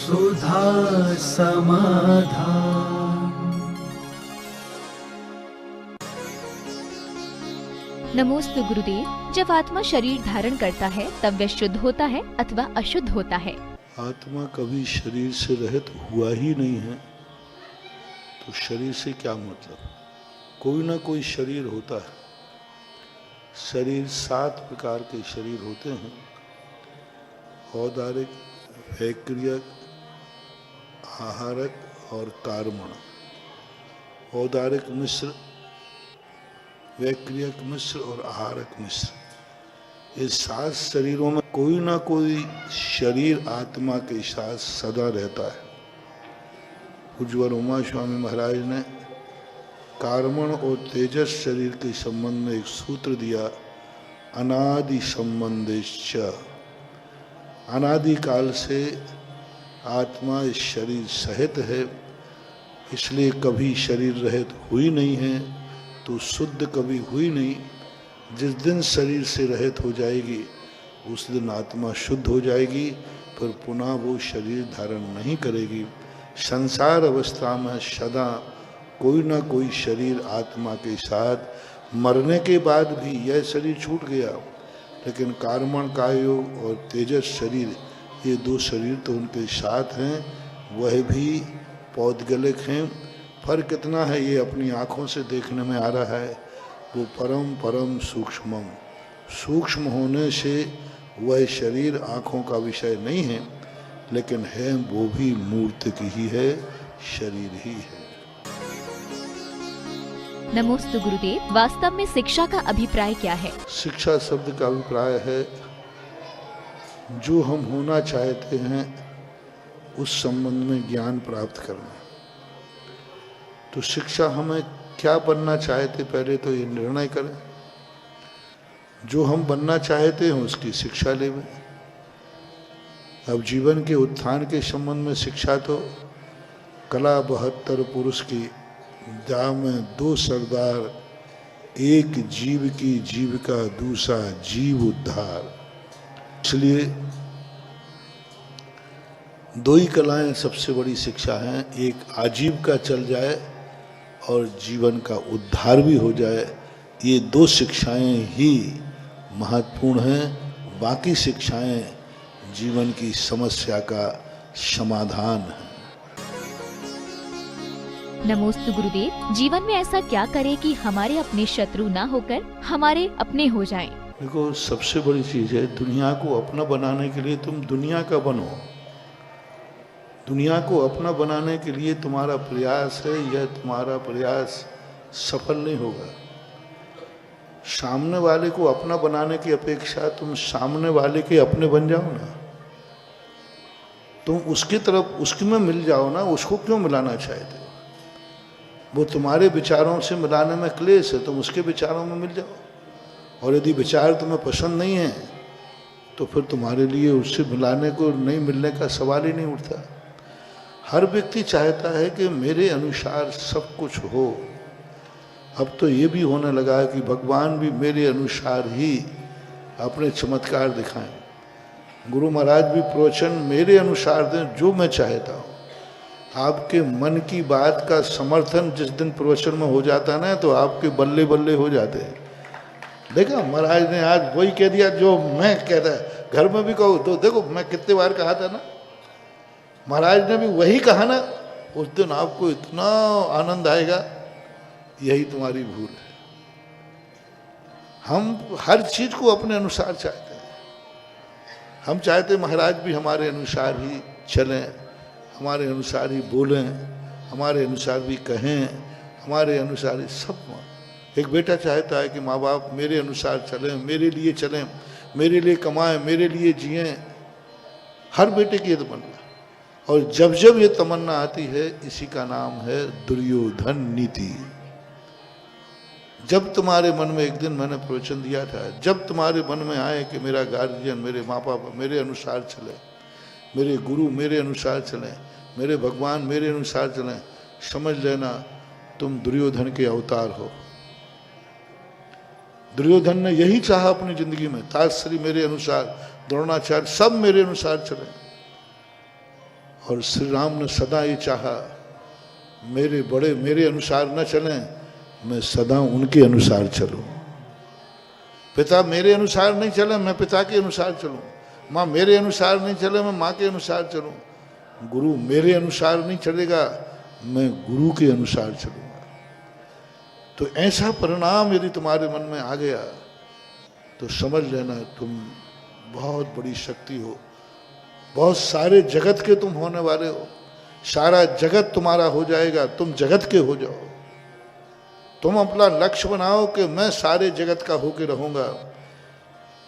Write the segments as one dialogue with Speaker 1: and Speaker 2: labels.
Speaker 1: सुधा समाधान।
Speaker 2: नमोस्तु गुरुदेव। जब आत्मा शरीर धारण करता है तब वह शुद्ध होता है अथवा अशुद्ध होता है?
Speaker 3: आत्मा कभी शरीर से रहित हुआ ही नहीं है, तो शरीर से क्या मतलब? कोई ना कोई शरीर होता है। शरीर 7 प्रकार के शरीर होते हैं: औदारिक, वैक्रियक, आहारक और कार्मण। औदारिक मिश्र, वैक्रियक मिश्र और आहारक मिश्र। इस 7 शरीरों में कोई ना कोई शरीर आत्मा के साथ सदा रहता है। पूज्य उमा स्वामी महाराज ने कार्मण और तेजस शरीर के संबंध में एक सूत्र दिया, अनादि संबंधेश्च। अनादि काल से आत्मा इस शरीर सहित है, इसलिए कभी शरीर रहित हुई नहीं है, तो शुद्ध कभी हुई नहीं। जिस दिन शरीर से रहित हो जाएगी उस दिन आत्मा शुद्ध हो जाएगी, फिर पुनः वो शरीर धारण नहीं करेगी। संसार अवस्था में सदा कोई ना कोई शरीर आत्मा के साथ, मरने के बाद भी यह शरीर छूट गया, लेकिन कार्मण कायोग और तेजस शरीर, ये 2 शरीर तो उनके साथ हैं, वह भी पौद्गलिक हैं। फर्क कितना है ये अपनी आँखों से देखने में आ रहा है। वो परम परम सूक्ष्मम, सूक्ष्म होने से वह शरीर आँखों का विषय नहीं है, लेकिन है वो भी मूर्ति की ही है, शरीर ही है।
Speaker 2: नमोस्तु गुरुदेव। वास्तव में शिक्षा का अभिप्राय क्या है?
Speaker 3: शिक्षा शब्द का अभिप्राय है जो हम होना चाहते हैं उस संबंध में ज्ञान प्राप्त करना। तो शिक्षा हमें क्या बनना चाहते, पहले तो ये निर्णय करें। जो हम बनना चाहते हैं उसकी शिक्षा लेवें। अब जीवन के उत्थान के संबंध में शिक्षा तो कला 72 पुरुष की, जा में 2 सरदार, एक जीव की जीविका, दूसरा जीव उद्धार। इसलिए 2 ही कलाएं सबसे बड़ी शिक्षा हैं। एक आजीविका चल जाए और जीवन का उद्धार भी हो जाए, ये 2 शिक्षाएं ही महत्वपूर्ण हैं। बाकी शिक्षाएं जीवन की समस्या का समाधान है।
Speaker 2: नमोस्तु गुरुदेव। जीवन में ऐसा क्या करें कि हमारे अपने शत्रु ना होकर हमारे अपने हो जाएं?
Speaker 3: देखो, सबसे बड़ी चीज है, दुनिया को अपना बनाने के लिए तुम दुनिया का बनो। दुनिया को अपना बनाने के लिए तुम्हारा प्रयास है, यह तुम्हारा प्रयास सफल नहीं होगा। सामने वाले को अपना बनाने की अपेक्षा तुम सामने वाले के अपने बन जाओ ना। तुम उसकी तरफ, उसकी में मिल जाओ ना। उसको क्यों मिलाना चाहते हो? वो तुम्हारे विचारों से मिलाने में क्लेश है, तुम उसके विचारों में मिल जाओ। और यदि विचार तुम्हें पसंद नहीं है तो फिर तुम्हारे लिए उससे मिलाने को, नहीं मिलने का सवाल ही नहीं उठता। हर व्यक्ति चाहता है कि मेरे अनुसार सब कुछ हो। अब तो ये भी होने लगा है कि भगवान भी मेरे अनुसार ही अपने चमत्कार दिखाएं। गुरु महाराज भी प्रवचन मेरे अनुसार दें, जो मैं चाहता हूँ। आपके मन की बात का समर्थन जिस दिन प्रवचन में हो जाता है ना, तो आपके बल्ले बल्ले हो जाते हैं। देखा, महाराज ने आज वही कह दिया जो मैं कहता है। घर में भी कहो तो देखो, मैं कितने बार कहा था ना, महाराज ने भी वही कहा ना, उस दिन आपको इतना आनंद आएगा। यही तुम्हारी भूल है। हम हर चीज को अपने अनुसार चाहते हैं। हम चाहते महाराज भी हमारे अनुसार ही चलें, हमारे अनुसार ही बोलें, हमारे अनुसार भी कहें, हमारे अनुसार ही सब। एक बेटा चाहता है कि माँ बाप मेरे अनुसार चलें, मेरे लिए चलें, मेरे लिए कमाएं, मेरे लिए जिएं। हर बेटे की ये तमन्ना। और जब जब ये तमन्ना आती है, इसी का नाम है दुर्योधन नीति। जब तुम्हारे मन में, एक दिन मैंने प्रवचन दिया था, जब तुम्हारे मन में आए कि मेरा गार्जियन, मेरे माँ बाप मेरे अनुसार चले, मेरे गुरु मेरे अनुसार चलें, मेरे भगवान मेरे अनुसार चलें, समझ लेना तुम दुर्योधन के अवतार हो। दुर्योधन ने यही चाहा अपनी जिंदगी में, ताजश्री मेरे अनुसार, द्रोणाचार्य सब मेरे अनुसार चले। और श्री राम ने सदा ये चाहा, मेरे बड़े मेरे अनुसार न चलें, मैं सदा उनके अनुसार चलूं। पिता मेरे अनुसार नहीं चले, मैं पिता के अनुसार चलूं। माँ मेरे अनुसार नहीं चले, मैं माँ के अनुसार चलूं। गुरु मेरे अनुसार नहीं चलेगा, मैं गुरु के अनुसार चलूंगा। तो ऐसा परिणाम यदि तुम्हारे मन में आ गया तो समझ लेना तुम बहुत बड़ी शक्ति हो, बहुत सारे जगत के तुम होने वाले हो। सारा जगत तुम्हारा हो जाएगा, तुम जगत के हो जाओ। तुम अपना लक्ष्य बनाओ कि मैं सारे जगत का होके रहूंगा,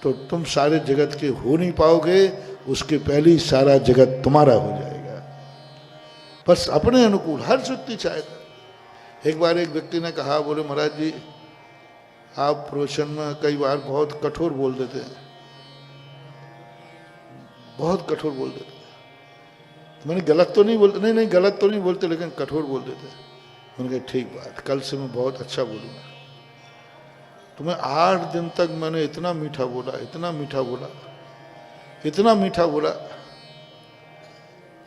Speaker 3: तो तुम सारे जगत के हो नहीं पाओगे, उसके पहले ही सारा जगत तुम्हारा हो जाएगा। बस अपने अनुकूल हर व्यक्ति चाहेगा। एक बार एक व्यक्ति ने कहा, बोले महाराज जी आप प्रवचन में कई बार बहुत कठोर बोल देते हैं, बहुत कठोर बोल देते हैं। मैंने गलत तो नहीं बोलते, नहीं गलत तो नहीं बोलते, लेकिन कठोर बोल देते हैं। मैंने कहा ठीक बात, कल से मैं बहुत अच्छा बोलूँगा। तुम्हें 8 दिन तक मैंने इतना मीठा बोला, इतना मीठा बोला, इतना मीठा बोला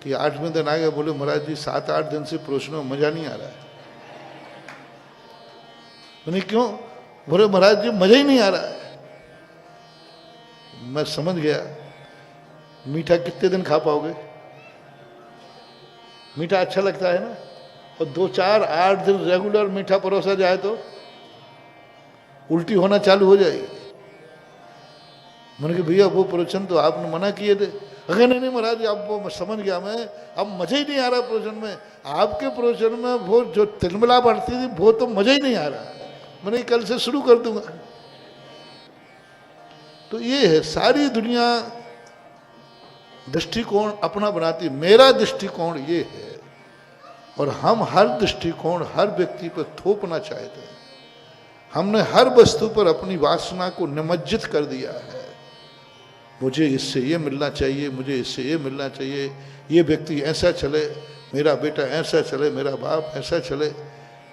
Speaker 3: कि 8वें दिन आ गया। बोले महाराज जी 7-8 दिन से प्रवचनों में मजा नहीं आ रहा है। मैंने क्यों? बोले महाराज जी मजा ही नहीं आ रहा है। मैं समझ गया, मीठा कितने दिन खा पाओगे? मीठा अच्छा लगता है ना, और 2-4-8 दिन रेगुलर मीठा परोसा जाए तो उल्टी होना चालू हो जाएगी। मैंने कहा भैया वो प्रवचन तो आपने मना किए थे। अगर नहीं महाराज जी अब वो समझ गया मैं, अब मजा ही नहीं आ रहा प्रवचन में। आपके प्रवचन में वो जो तिलमिला बढ़ती थी वो तो मजा ही नहीं आ रहा। मैंने कल से शुरू कर दूंगा। तो ये है, सारी दुनिया दृष्टिकोण अपना बनाती, मेरा दृष्टिकोण ये है, और हम हर दृष्टिकोण हर व्यक्ति पर थोपना चाहते हैं। हमने हर वस्तु पर अपनी वासना को निमज्जित कर दिया है। मुझे इससे ये मिलना चाहिए, मुझे इससे ये मिलना चाहिए, ये व्यक्ति ऐसा चले, मेरा बेटा ऐसा चले, मेरा बाप ऐसा चले।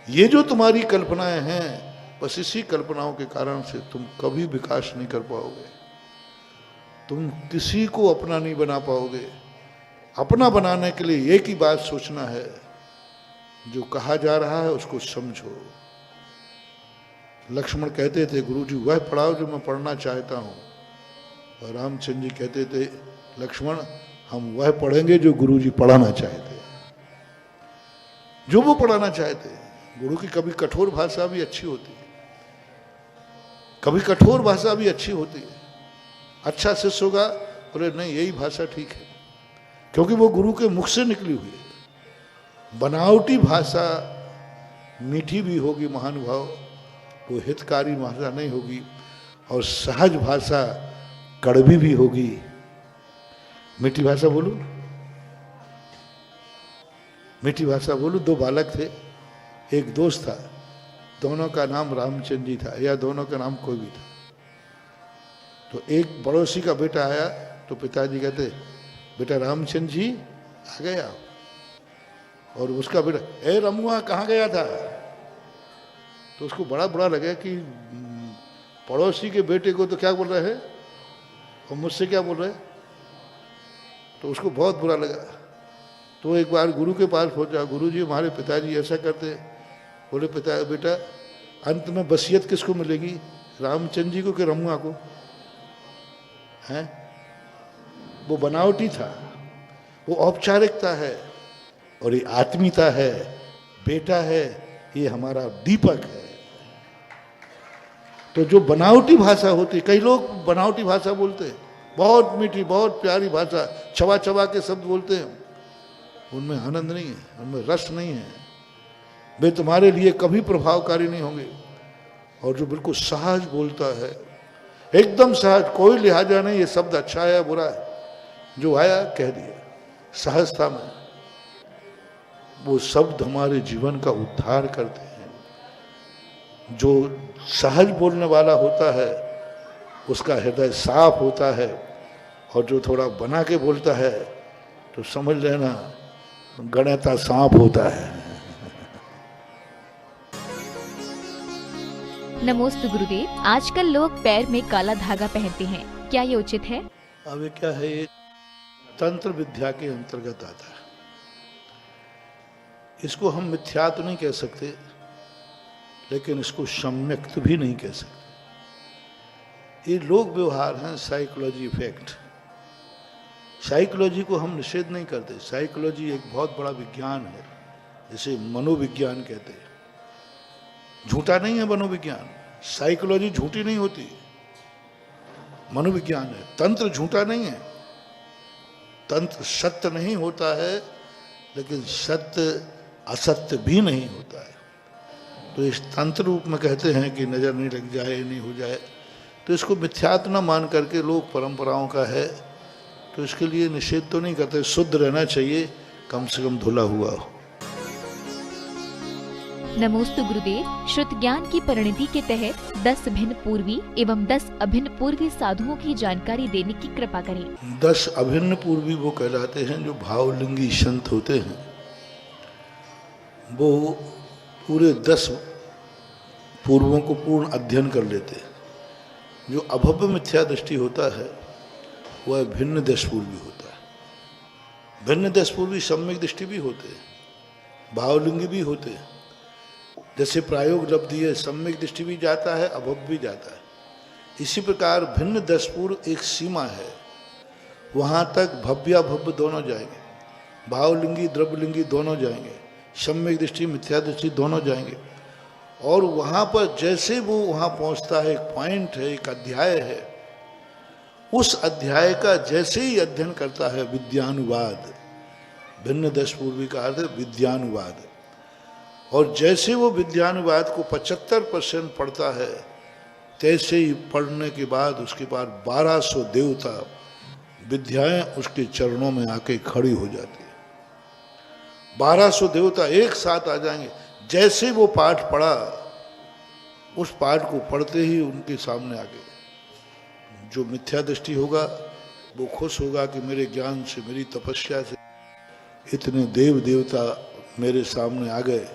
Speaker 3: ये जो तुम्हारी कल्पनाएं हैं, बस इसी कल्पनाओं के कारण से तुम कभी विकास नहीं कर पाओगे। तुम किसी को अपना नहीं बना पाओगे। अपना बनाने के लिए एक ही बात सोचना है, जो कहा जा रहा है उसको समझो। लक्ष्मण कहते थे गुरुजी वह पढ़ाओ जो मैं पढ़ना चाहता हूँ, और रामचंद्र जी कहते थे लक्ष्मण हम वह पढ़ेंगे जो गुरुजी पढ़ाना चाहते, जो वो पढ़ाना चाहते। गुरु की कभी कठोर भाषा भी अच्छी होती है, कभी कठोर भाषा भी अच्छी होती है। अच्छा शिष्य होगा, बोले नहीं यही भाषा ठीक है, क्योंकि वो गुरु के मुख से निकली हुई है। बनावटी भाषा मीठी भी होगी महानुभाव, वो हितकारी भाषा नहीं होगी, और सहज भाषा कड़वी भी होगी। मीठी भाषा बोलूं, मीठी भाषा बोलूं। 2 बालक थे, एक दोस्त था, दोनों का नाम रामचंद्र जी था, या दोनों का नाम कोई भी था। तो एक पड़ोसी का बेटा आया तो पिताजी कहते बेटा रामचंद्र जी आ गया, और उसका बेटा ए रमुआ कहाँ गया था? तो उसको बड़ा बुरा लगा कि पड़ोसी के बेटे को तो क्या बोल रहे हैं और मुझसे क्या बोल रहे हैं, तो उसको बहुत बुरा लगा। तो एक बार गुरु के पास पहुंचा, गुरु जी हमारे पिताजी ऐसा करते। बोले बेटा अंत में वसीयत किसको मिलेगी, रामचंद्र जी को कि रमुआ को? हैं? वो बनावटी था, वो औपचारिकता है, और ये आत्मीयता है। बेटा है, ये हमारा दीपक है। तो जो बनावटी भाषा होती, कई लोग बनावटी भाषा बोलते हैं, बहुत मीठी बहुत प्यारी भाषा, चबा चबा के शब्द बोलते हैं, उनमें आनंद नहीं है, उनमें रस नहीं है, वे तुम्हारे लिए कभी प्रभावकारी नहीं होंगे। और जो बिल्कुल सहज बोलता है, एकदम सहज, कोई लिहाजा नहीं ये शब्द अच्छा है या बुरा है, जो आया कह दिया सहजता में, वो शब्द हमारे जीवन का उद्धार करते हैं। जो सहज बोलने वाला होता है उसका हृदय साफ होता है, और जो थोड़ा बना के बोलता है तो समझ लेना गणेता सांप होता है।
Speaker 2: नमोस्तु गुरुदेव, आजकल लोग पैर में काला धागा पहनते हैं, क्या ये उचित है?
Speaker 3: अब ये क्या है, ये तंत्र विद्या के अंतर्गत आता है। इसको हम मिथ्या तो नहीं कह सकते, लेकिन इसको सम्यक तो भी नहीं कह सकते। ये लोक व्यवहार हैं, साइकोलॉजी इफेक्ट। साइकोलॉजी को हम निषेध नहीं करते। साइकोलॉजी एक बहुत बड़ा विज्ञान है, जिसे मनोविज्ञान कहते हैं। झूठा नहीं है मनोविज्ञान, साइकोलॉजी झूठी नहीं होती, मनोविज्ञान है। तंत्र झूठा नहीं है, तंत्र सत्य नहीं होता है, लेकिन सत्य असत्य भी नहीं होता है। तो इस तंत्र रूप में कहते हैं कि नजर नहीं लग जाए, नहीं हो जाए, तो इसको मिथ्यात्व न मान करके लोग परंपराओं का है, तो इसके लिए निषेध तो नहीं करते। शुद्ध रहना चाहिए, कम से कम धुला हुआ हो।
Speaker 2: नमोस्तु गुरुदेव। श्रुत ज्ञान की परिणति के तहत 10 भिन्न पूर्वी एवं 10 अभिन्न पूर्वी साधुओं की जानकारी देने की कृपा करें।
Speaker 3: 10 अभिन्न पूर्वी वो कहलाते हैं जो भावलिंगी संत होते हैं। वो पूरे 10 पूर्वों को पूर्ण अध्ययन कर लेते हैं। जो अभव्य मिथ्या दृष्टि होता है वह भिन्न 10 पूर्वी होता है। भिन्न 10 पूर्वी सम्यक दृष्टि भी होते हैं, भावलिंगी भी होते हैं। जैसे प्रायोग लब्धि है, सम्यक दृष्टि भी जाता है, अभव्य भी जाता है। इसी प्रकार भिन्न 10 पूर्व एक सीमा है, वहाँ तक भव्याभव्य दोनों जाएंगे, भावलिंगी द्रव्यलिंगी दोनों जाएंगे, सम्यक दृष्टि मिथ्या दृष्टि दोनों जाएंगे। और वहाँ पर जैसे वो वहाँ पहुँचता है, एक पॉइंट है, एक अध्याय है, उस अध्याय का जैसे ही अध्ययन करता है विद्यानुवाद, भिन्न 10 पूर्वी का अर्थ है विद्यानुवाद। और जैसे वो विद्यानुवाद को 75% पढ़ता है, तैसे ही पढ़ने के बाद उसके बाद 1200 देवता विद्याएं उसके चरणों में आके खड़ी हो जाती है। 1200 देवता एक साथ आ जाएंगे। जैसे वो पाठ पढ़ा, उस पाठ को पढ़ते ही उनके सामने आके जो मिथ्या दृष्टि होगा वो खुश होगा कि मेरे ज्ञान से, मेरी तपस्या से इतने देव देवता मेरे सामने आ गए,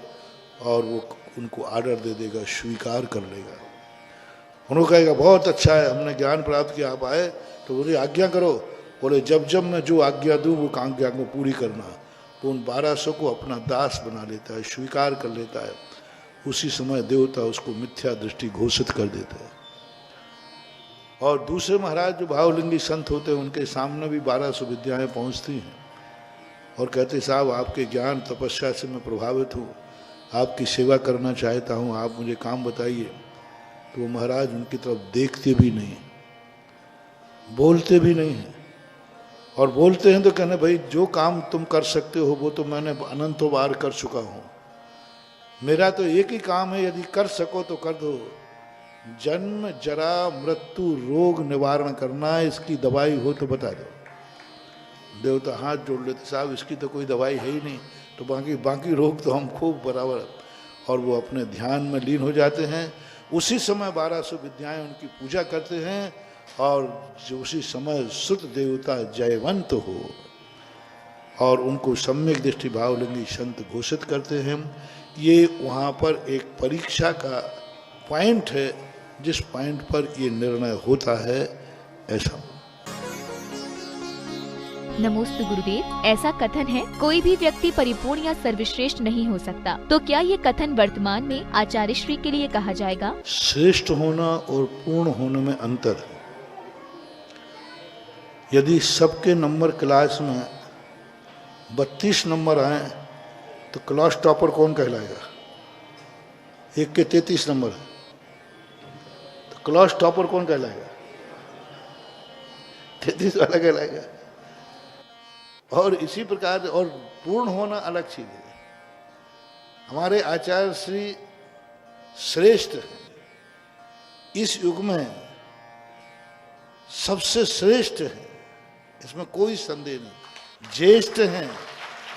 Speaker 3: और वो उनको आर्डर दे देगा, स्वीकार कर लेगा। उन्होंने कहेगा बहुत अच्छा है, हमने ज्ञान प्राप्त किया, आप आए तो बोले आज्ञा करो। बोले जब जब मैं जो आज्ञा दूँ वो आज्ञा को पूरी करना। तो उन 1200 को अपना दास बना लेता है, स्वीकार कर लेता है। उसी समय देवता उसको मिथ्या दृष्टि घोषित कर देते हैं। और दूसरे महाराज जो भावलिंगी संत होते हैं, उनके सामने भी 1200 विद्याएं पहुंचती हैं और कहते साहब आपके ज्ञान तपस्या से मैं प्रभावित हूँ, आपकी सेवा करना चाहता हूँ, आप मुझे काम बताइए। तो वो महाराज उनकी तरफ देखते भी नहीं, बोलते भी नहीं हैं। और बोलते हैं तो कहने भाई जो काम तुम कर सकते हो वो तो मैंने अनंतों बार कर चुका हूँ, मेरा तो एक ही काम है, यदि कर सको तो कर दो। जन्म जरा मृत्यु रोग निवारण करना, इसकी दवाई हो तो बता दो। देवता हाथ जोड़ लेते, साहब इसकी तो कोई दवाई है ही नहीं, तो बाकी रोग तो हम खूब बराबर। और वो अपने ध्यान में लीन हो जाते हैं। उसी समय 1200 विद्याएं उनकी पूजा करते हैं, और जो उसी समय सुत देवता जयवंत हो और उनको सम्यक दृष्टि भावलिंगी संत घोषित करते हैं। ये वहाँ पर एक परीक्षा का पॉइंट है, जिस पॉइंट पर ये निर्णय होता है। ऐसा
Speaker 2: नमोस्तु गुरुदेव। ऐसा कथन है कोई भी व्यक्ति परिपूर्ण या सर्वश्रेष्ठ नहीं हो सकता, तो क्या ये कथन वर्तमान में आचार्य श्री के लिए कहा जाएगा?
Speaker 3: श्रेष्ठ होना और पूर्ण होने में अंतर है। यदि सबके नंबर क्लास में 32 नंबर आए तो क्लास टॉपर कौन कहलाएगा? एक के 33 नंबर है तो क्लास टॉपर कौन कहलाएगा? 33 वाला कहलाएगा। और इसी प्रकार, और पूर्ण होना अलग चीज है। हमारे आचार्य श्री श्रेष्ठ हैं, इस युग में सबसे श्रेष्ठ हैं, इसमें कोई संदेह नहीं। ज्येष्ठ हैं,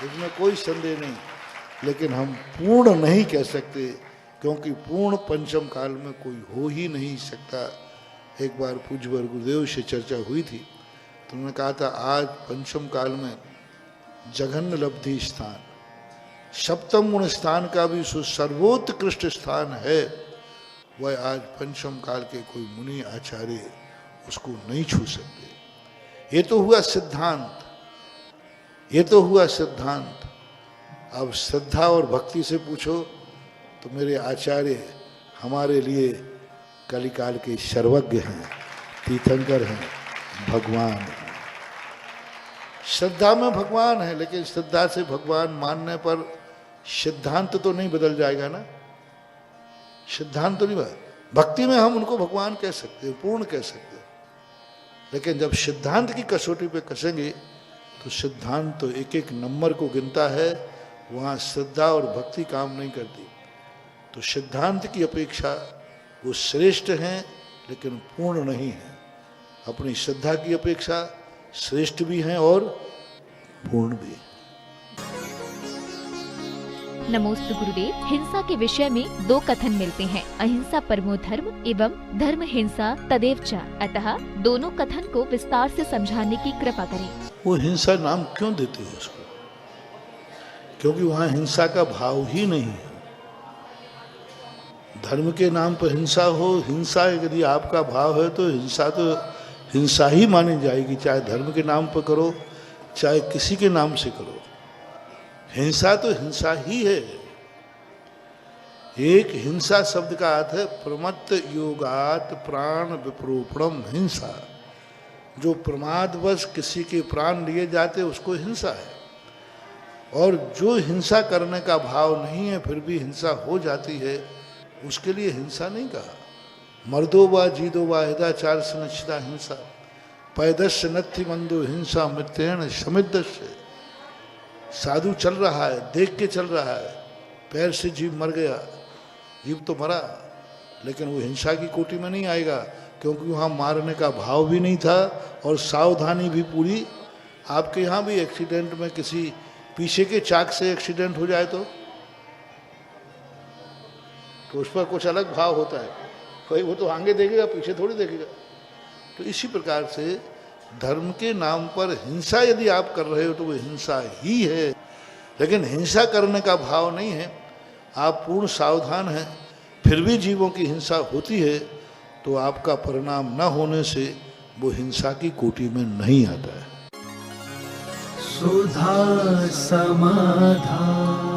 Speaker 3: इसमें कोई संदेह नहीं। लेकिन हम पूर्ण नहीं कह सकते, क्योंकि पूर्ण पंचम काल में कोई हो ही नहीं सकता। एक बार पूज्यवर गुरुदेव से चर्चा हुई थी, तो उन्होंने कहा था आज पंचम काल में जघन्य लब्धि स्थान, सप्तम गुण स्थान का भी सर्वोत्कृष्ट स्थान है, वह आज पंचम काल के कोई मुनि आचार्य उसको नहीं छू सकते। ये तो हुआ सिद्धांत, ये तो हुआ सिद्धांत। अब श्रद्धा और भक्ति से पूछो तो मेरे आचार्य हमारे लिए कलिकाल के सर्वज्ञ हैं, तीर्थंकर हैं, भगवान हैं। श्रद्धा में भगवान है, लेकिन श्रद्धा से भगवान मानने पर सिद्धांत तो नहीं बदल जाएगा ना। सिद्धांत तो नहीं बदल, भक्ति में हम उनको भगवान कह सकते हैं, पूर्ण कह सकते हैं, लेकिन जब सिद्धांत की कसौटी पे कसेंगे तो सिद्धांत तो एक एक नंबर को गिनता है, वहाँ श्रद्धा और भक्ति काम नहीं करती। तो सिद्धांत की अपेक्षा वो श्रेष्ठ हैं लेकिन पूर्ण नहीं है। अपनी श्रद्धा की अपेक्षा श्रेष्ठ भी हैं और पूर्ण भी।
Speaker 2: नमोस्तु गुरुदेव। हिंसा के विषय में 2 कथन मिलते हैं, अहिंसा परमो धर्म एवं धर्म हिंसा तदेव च। अतः दोनों कथन को विस्तार से समझाने की कृपा करें।
Speaker 3: वो हिंसा नाम क्यों देते हो उसको? क्योंकि वहां हिंसा का भाव ही नहीं है। धर्म के नाम पर हिंसा हो, हिंसा यदि आपका भाव है तो हिंसा तो हिंसा ही मानी जाएगी, चाहे धर्म के नाम पर करो चाहे किसी के नाम से करो। हिंसा तो हिंसा ही है। एक हिंसा शब्द का अर्थ है प्रमत्त योगात प्राण विप्रोपणम हिंसा। जो प्रमादवश किसी के प्राण लिए जाते उसको हिंसा है। और जो हिंसा करने का भाव नहीं है फिर भी हिंसा हो जाती है, उसके लिए हिंसा नहीं कहा। मर्दो वा जीदो वा हिदाचार से नचिता हिंसा पैदस्य नथि मंदो हिंसा मृत्यण समिदस्य। साधु चल रहा है, देख के चल रहा है, पैर से जीव मर गया, जीव तो मरा, लेकिन वो हिंसा की कोटि में नहीं आएगा, क्योंकि वहाँ मारने का भाव भी नहीं था और सावधानी भी पूरी। आपके यहाँ भी एक्सीडेंट में किसी पीछे के चाक से एक्सीडेंट हो जाए तो उस पर कुछ अलग भाव होता है, कोई वो तो आगे देखेगा पीछे थोड़ी देखेगा। तो इसी प्रकार से धर्म के नाम पर हिंसा यदि आप कर रहे हो तो वो हिंसा ही है, लेकिन हिंसा करने का भाव नहीं है, आप पूर्ण सावधान हैं, फिर भी जीवों की हिंसा होती है तो आपका परिणाम न होने से वो हिंसा की कोटि में नहीं आता है।
Speaker 1: सुधा समाधान